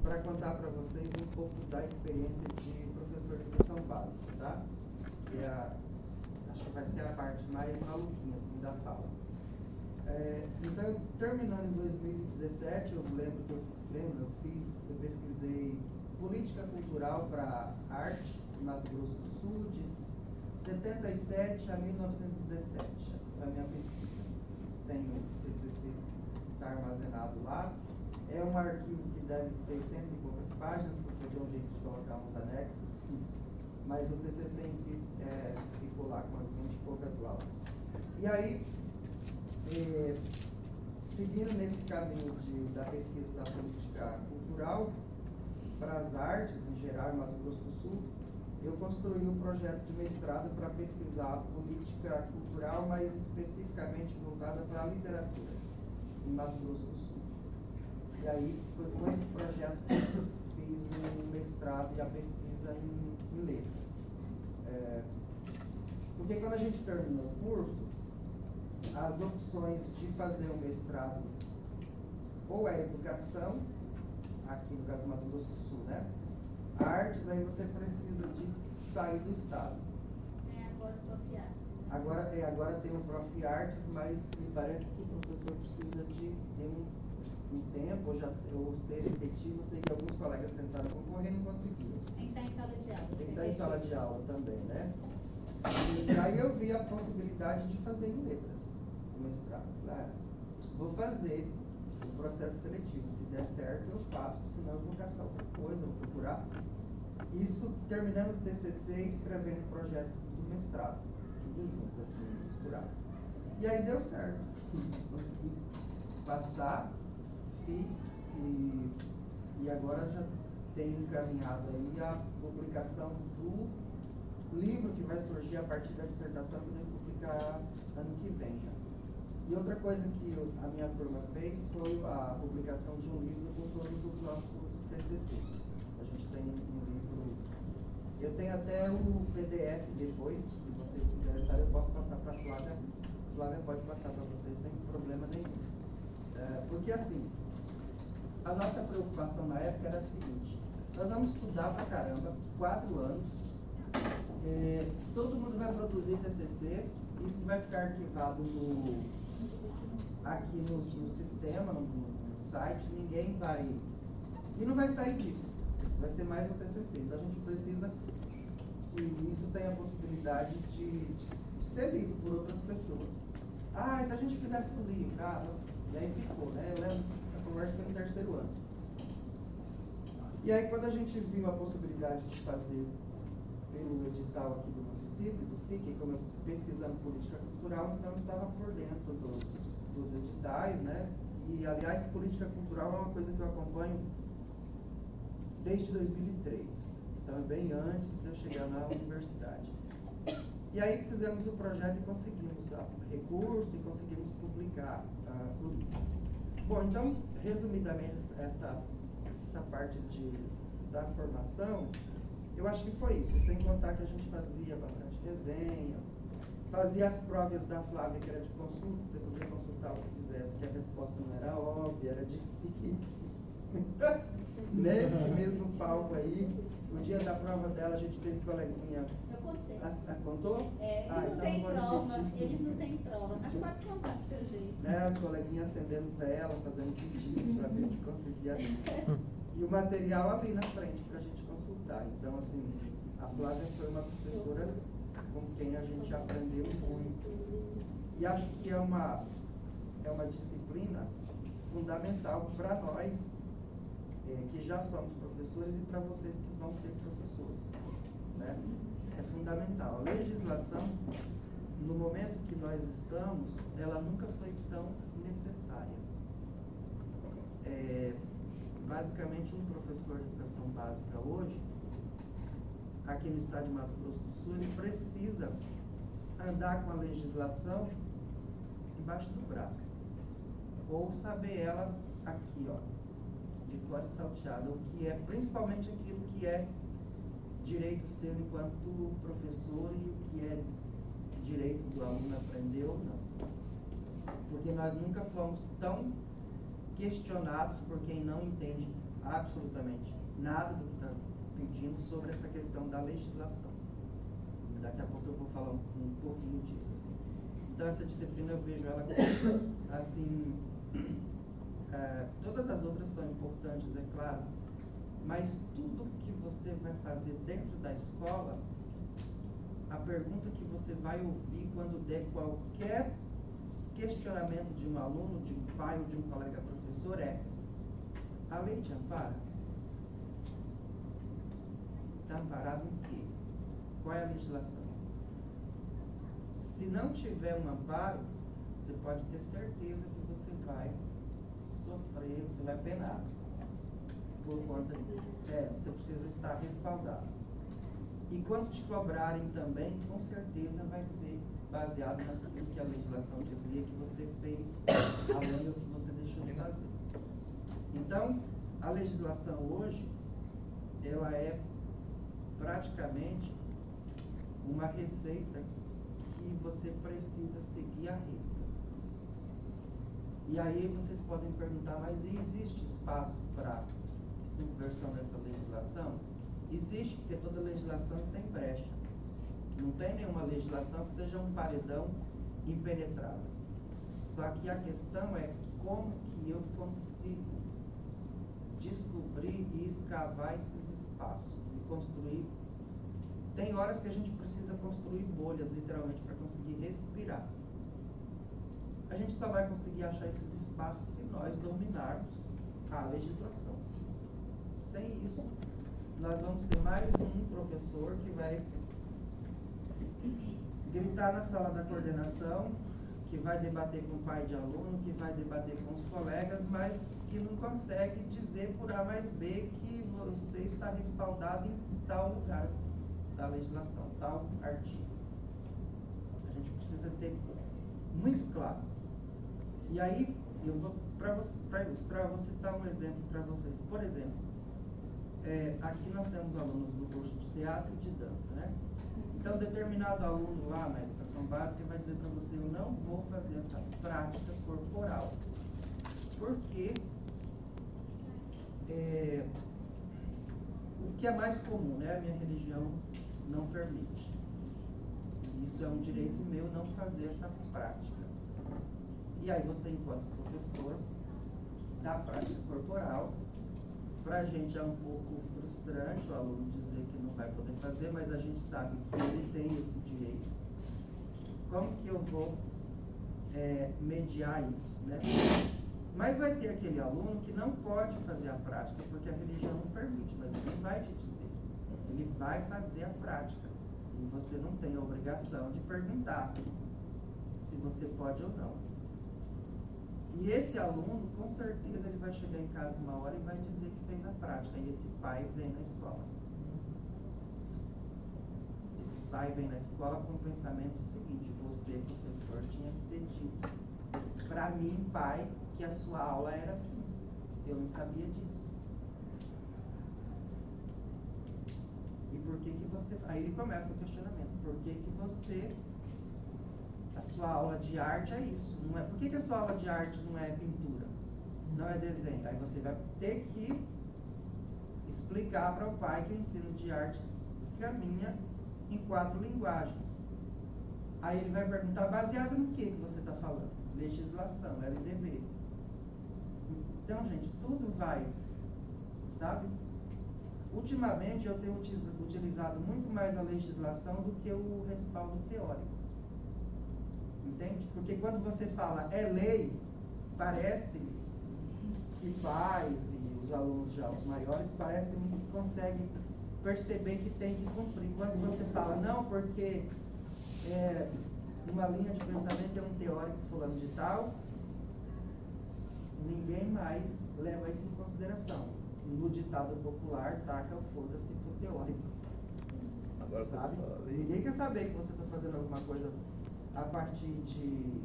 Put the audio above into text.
para contar para vocês um pouco da experiência de professor de educação básica, tá? Que é acho que vai ser a parte mais maluquinha assim, da fala. Então, terminando em 2017, eu pesquisei política cultural para arte em Mato Grosso do Sul, de 77 a 1917. Essa foi a minha pesquisa. Tem o TCC, está armazenado lá. É um arquivo que deve ter 100 e poucas páginas, porque deu um jeito de colocar uns anexos, mas o TCC em si ficou lá com as 20 e poucas laudas. E aí, seguindo nesse caminho da pesquisa da política cultural para as artes em geral em Mato Grosso do Sul, eu construí um projeto de mestrado para pesquisar a política cultural, mais especificamente voltada para a literatura em Mato Grosso do Sul. E aí foi com esse projeto que eu fiz o mestrado e a pesquisa em letras. Porque quando a gente termina o curso, as opções de fazer um mestrado ou é educação, aqui no caso do Mato Grosso do Sul, né? Artes, aí você precisa de sair do estado. Agora o Prof. Artes. Agora tem o Prof. Artes, mas me parece que o professor precisa de um tempo, ou ser efetivo. Eu sei que alguns colegas tentaram concorrer e não conseguiram. Tem que estar em sala de aula. Tem que estar em sala de aula também, né? E aí eu vi a possibilidade de fazer em letras o mestrado. Claro, vou fazer o processo seletivo. Se der certo, eu faço, senão eu vou caçar outra coisa, vou procurar. Isso terminando o TCC e escrevendo o projeto do mestrado. Tudo junto, assim, misturado. E aí deu certo. Consegui passar, fiz e agora já tenho encaminhado aí a publicação do livro que vai surgir a partir da dissertação que eu devo publicar ano que vem já. E outra coisa que a minha turma fez foi a publicação de um livro com todos os nossos TCCs. A gente tem um livro, eu tenho até o PDF depois, se vocês se interessarem, eu posso passar para a Flávia. A Flávia pode passar para vocês sem problema nenhum. Porque assim, a nossa preocupação na época era a seguinte: nós vamos estudar pra caramba, 4 anos, todo mundo vai produzir TCC, isso vai ficar arquivado aqui no sistema, no site, ninguém vai... E não vai sair disso, vai ser mais um TCC. Então a gente precisa que isso tenha a possibilidade de ser lido por outras pessoas. E se a gente fizesse um livro? E aí ficou, né? Eu lembro que essa conversa foi no 3º ano. E aí quando a gente viu a possibilidade de fazer pelo edital aqui do município, do FIC, como eu pesquisando política cultural, então eu estava por dentro dos editais, né? E, aliás, política cultural é uma coisa que eu acompanho desde 2003, então é bem antes de eu chegar na universidade. E aí fizemos o projeto e conseguimos recurso e conseguimos publicar o livro. Bom, então, resumidamente, essa parte da formação, eu acho que foi isso, sem contar que a gente fazia bastante resenha, fazia as provas da Flávia, que era de consulta, você podia consultar o que quisesse, que a resposta não era óbvia, era difícil. Nesse mesmo palco aí, o dia da prova dela, a gente teve coleguinha... Eu contei. Contou? Eles não têm prova, eles não têm prova, mas pode contar do seu jeito. Né, as coleguinhas acendendo vela, fazendo pedido para ver se conseguia. E o material ali na frente para a gente consultar. Então, assim, a Flávia foi uma professora com quem a gente aprendeu muito. E acho que é uma disciplina fundamental para nós, que já somos professores, e para vocês que vão ser professores. Né? É fundamental. A legislação, no momento que nós estamos, ela nunca foi tão necessária. Basicamente, um professor de educação básica hoje, aqui no estado de Mato Grosso do Sul, ele precisa andar com a legislação embaixo do braço, ou saber ela aqui, ó, de cor e salteada, o que é, principalmente aquilo que é direito seu enquanto professor e o que é direito do aluno aprender ou não. Porque nós nunca fomos tão questionados por quem não entende absolutamente nada do que está pedindo sobre essa questão da legislação. Daqui a pouco eu vou falar um pouquinho disso. Assim. Então, essa disciplina eu vejo ela assim. Todas as outras são importantes, é claro, mas tudo que você vai fazer dentro da escola, a pergunta que você vai ouvir quando der qualquer questionamento de um aluno, de um pai ou de um colega professor é: a lei te ampara? Está amparado em quê? Qual é a legislação? Se não tiver um amparo, você pode ter certeza que você vai sofrer, você vai penar. Por conta você precisa estar respaldado. E quando te cobrarem também, com certeza vai ser baseado naquilo que a legislação dizia que você fez, além do que você deixou de fazer. Então, a legislação hoje, ela é praticamente uma receita que você precisa seguir à risca. E aí vocês podem perguntar, mas existe espaço para subversão dessa legislação? Existe, porque toda legislação tem brecha. Não tem nenhuma legislação que seja um paredão impenetrável. Só que a questão é como que eu consigo descobrir e escavar esses espaços e construir. Tem horas que a gente precisa construir bolhas, literalmente, para conseguir respirar. A gente só vai conseguir achar esses espaços se nós dominarmos a legislação. Sem isso, nós vamos ser mais um professor que vai gritar na sala da coordenação, que vai debater com o pai de aluno, que vai debater com os colegas, mas que não consegue dizer por A mais B que você está respaldado em tal lugar da legislação, tal artigo. A gente precisa ter muito claro. E aí, eu vou, para ilustrar, eu vou citar um exemplo para vocês. Por exemplo, aqui nós temos alunos do curso de teatro e de dança, né? Então, determinado aluno lá na educação básica vai dizer para você: eu não vou fazer essa prática corporal, porque o que é mais comum, né? A minha religião não permite. E isso é um direito meu não fazer essa prática. E aí você, enquanto professor da prática corporal, para a gente é um pouco frustrante o aluno dizer que não vai poder fazer, mas a gente sabe que ele tem esse direito. Como que eu vou mediar isso, né? Mas vai ter aquele aluno que não pode fazer a prática porque a religião não permite, mas ele vai te dizer. Ele vai fazer a prática. E você não tem a obrigação de perguntar se você pode ou não. E esse aluno, com certeza, ele vai chegar em casa uma hora e vai dizer que fez a prática. E esse pai vem na escola. Esse pai vem na escola com o pensamento seguinte: você, professor, tinha que ter dito para mim, pai, que a sua aula era assim. Eu não sabia disso. E por que que você... Aí ele começa o questionamento. Por que que você... A sua aula de arte é isso. Não é... Por que que a sua aula de arte não é pintura? Não é desenho? Aí você vai ter que explicar para o pai que o ensino de arte caminha em 4 linguagens. Aí ele vai perguntar: baseado no que você está falando? Legislação, LDB. Então, gente, tudo vai, sabe? Ultimamente eu tenho utilizado muito mais a legislação do que o respaldo teórico. Entende? Porque quando você fala é lei, parece que pais e os alunos já os maiores parecem que conseguem perceber que tem que cumprir. Quando você fala não, porque uma linha de pensamento é um teórico fulano de tal, ninguém mais leva isso em consideração. No ditado popular, taca o foda-se pro teórico. Agora, sabe? Ninguém quer saber que você está fazendo alguma coisa a partir de